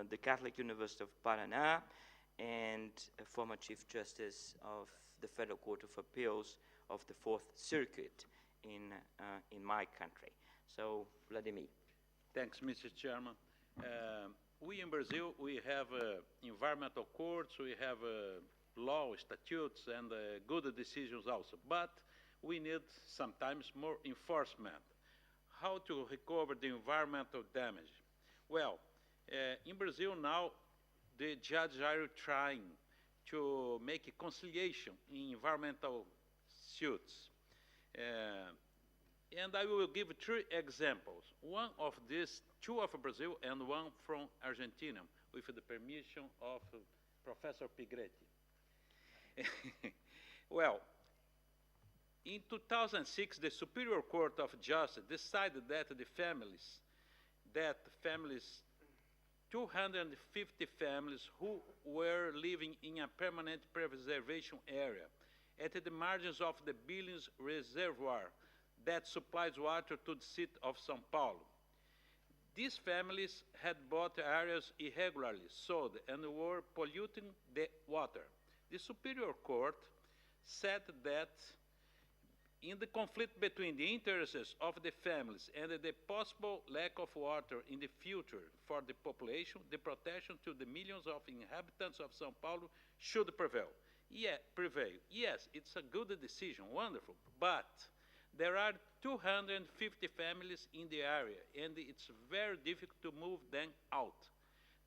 the Catholic University of Paraná, and a former Chief Justice of the Federal Court of Appeals of the Fourth Circuit in my country. So, Vladimir. Thanks, Mr. Chairman. We in Brazil, we have environmental courts, we have law, statutes, and good decisions also. But we need sometimes more enforcement. How to recover the environmental damage? Well, in Brazil now, the judges are trying to make a conciliation in environmental suits. And I will give three examples. One of these, two of Brazil and one from Argentina, with the permission of Professor Pigretti. Well, in 2006, the Superior Court of Justice decided that the families, 250 families who were living in a permanent preservation area at the margins of the Billions Reservoir that supplies water to the city of São Paulo. These families had bought areas irregularly sold and were polluting the water. The Superior Court said that in the conflict between the interests of the families and the possible lack of water in the future for the population, the protection to the millions of inhabitants of São Paulo should prevail. Yes, it's a good decision, wonderful, but there are 250 families in the area, and it's very difficult to move them out.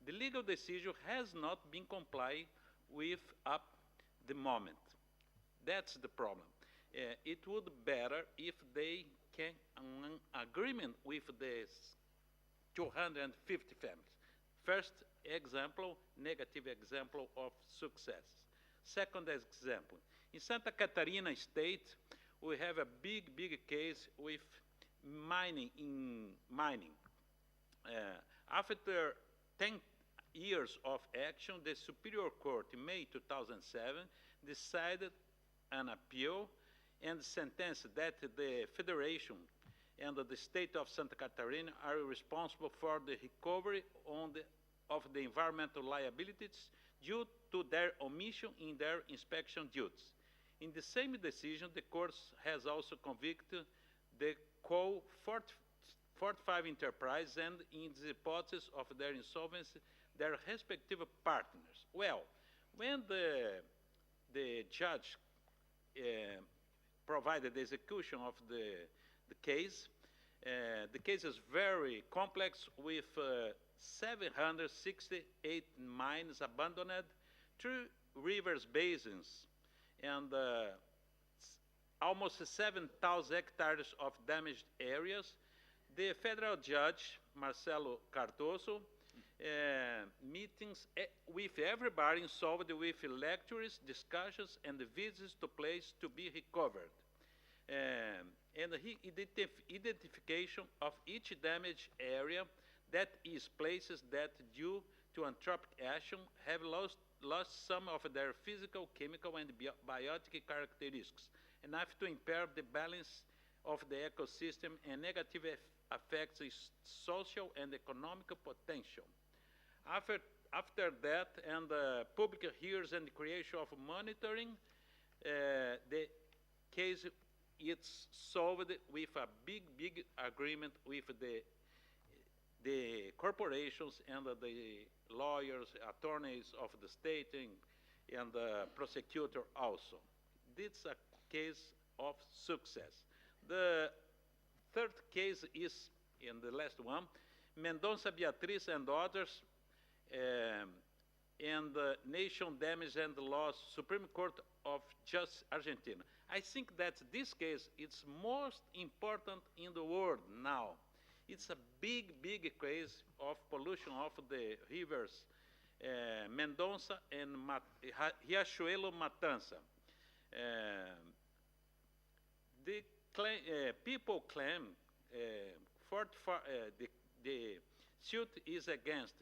The legal decision has not been complied with up the moment. That's the problem. It would be better if they can an agreement with the 250 families. First example, negative example of success. Second example, in Santa Catarina state, we have a big case with mining. After 10 years of action, the Superior Court in May 2007 decided an appeal and sentenced that the Federation and the state of Santa Catarina are responsible for the recovery of the environmental liabilities due to their omission in their inspection duties. In the same decision, the court has also convicted the coal 45 enterprise and, in the hypothesis of their insolvency, their respective partners. Well, when the judge provided the execution of the case is very complex with 768 mines abandoned, 3 rivers basins, and almost 7,000 hectares of damaged areas. The federal judge, Marcelo Cardoso, meetings with everybody involved with lectures, discussions, and visits to place to be recovered. And identification of each damaged area, that is places that due to anthropic action have lost some of their physical, chemical, and biotic characteristics, enough to impair the balance of the ecosystem and negatively affects its social and economic potential. After that, and public hearings and the creation of monitoring, the case is solved with a big agreement with the corporations and the lawyers, attorneys of the state, and the prosecutor also. This is a case of success. The third case is, in the last one, Mendonça Beatriz and others, and nation damage and loss, Supreme Court of Justice, Argentina. I think that this case is most important in the world now. It's a big case of pollution of the rivers Mendonça and Riachuelo Matanza. People claim the suit is against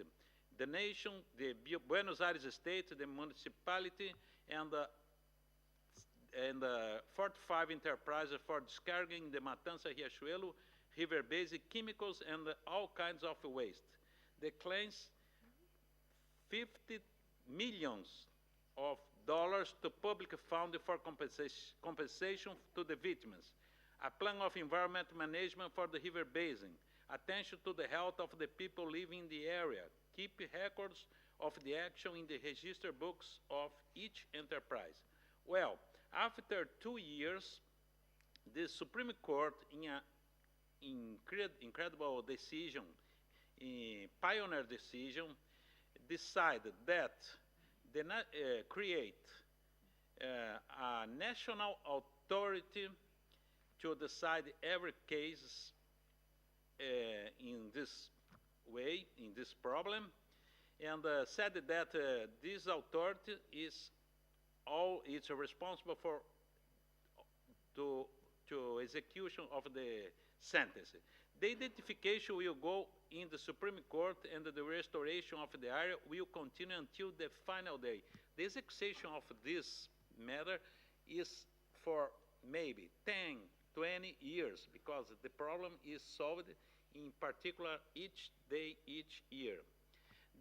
the nation, the Buenos Aires state, the municipality, and 45 enterprises for discarding the Matanza Riachuelo river-based chemicals and all kinds of waste. The claims 50 millions of dollars to public fund for compensation to the victims, a plan of environmental management for the river basin, attention to the health of the people living in the area, keep records of the action in the register books of each enterprise. Well, after 2 years, the Supreme Court, in an incredible decision, a pioneer decision, decided that create a national authority to decide every case in this way, in this problem, and said that this authority is it's responsible for to execution of the sentence. The identification will go in the Supreme Court, and the restoration of the area will continue until the final day. The execution of this matter is for maybe 10, 20 years, because the problem is solved in particular each day, each year.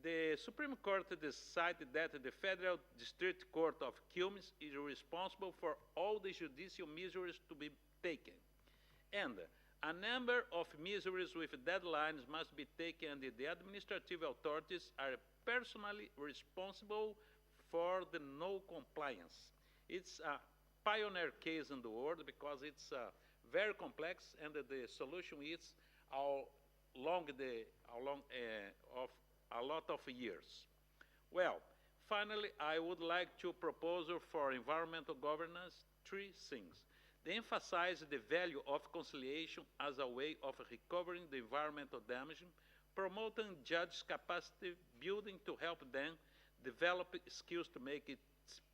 The Supreme Court decided that the Federal District Court of Quilmes is responsible for all the judicial measures to be taken. And a number of measures with deadlines must be taken, and the administrative authorities are personally responsible for the no compliance. It's a pioneer case in the world because it's very complex, and the solution is along of a lot of years. Well, finally, I would like to propose for environmental governance 3 things. They emphasize the value of conciliation as a way of recovering the environmental damage, promoting judges' capacity building to help them develop skills to make it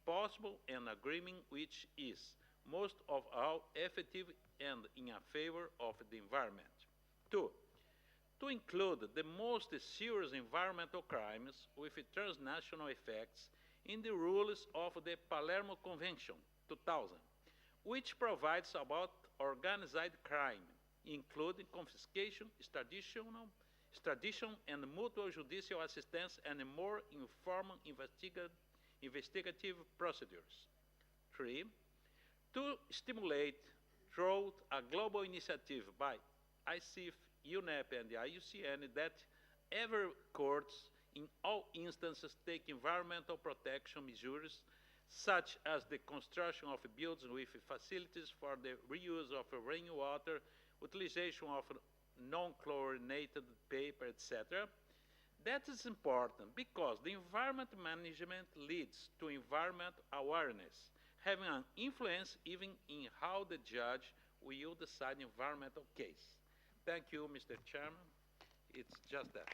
possible, and agreement which is, most of all, effective and in a favor of the environment. 2, to include the most serious environmental crimes with transnational effects in the rules of the Palermo Convention 2000, which provides about organized crime, including confiscation, extradition, and mutual judicial assistance, and more informal investigative procedures. 3, to stimulate through a global initiative by ICIF, UNEP, and the IUCN that every courts in all instances take environmental protection measures, such as the construction of buildings with facilities for the reuse of rainwater, utilization of non-chlorinated paper, etc. That is important because the environment management leads to environment awareness, having an influence even in how the judge will decide environmental case. Thank you, Mr. Chairman. It's just that.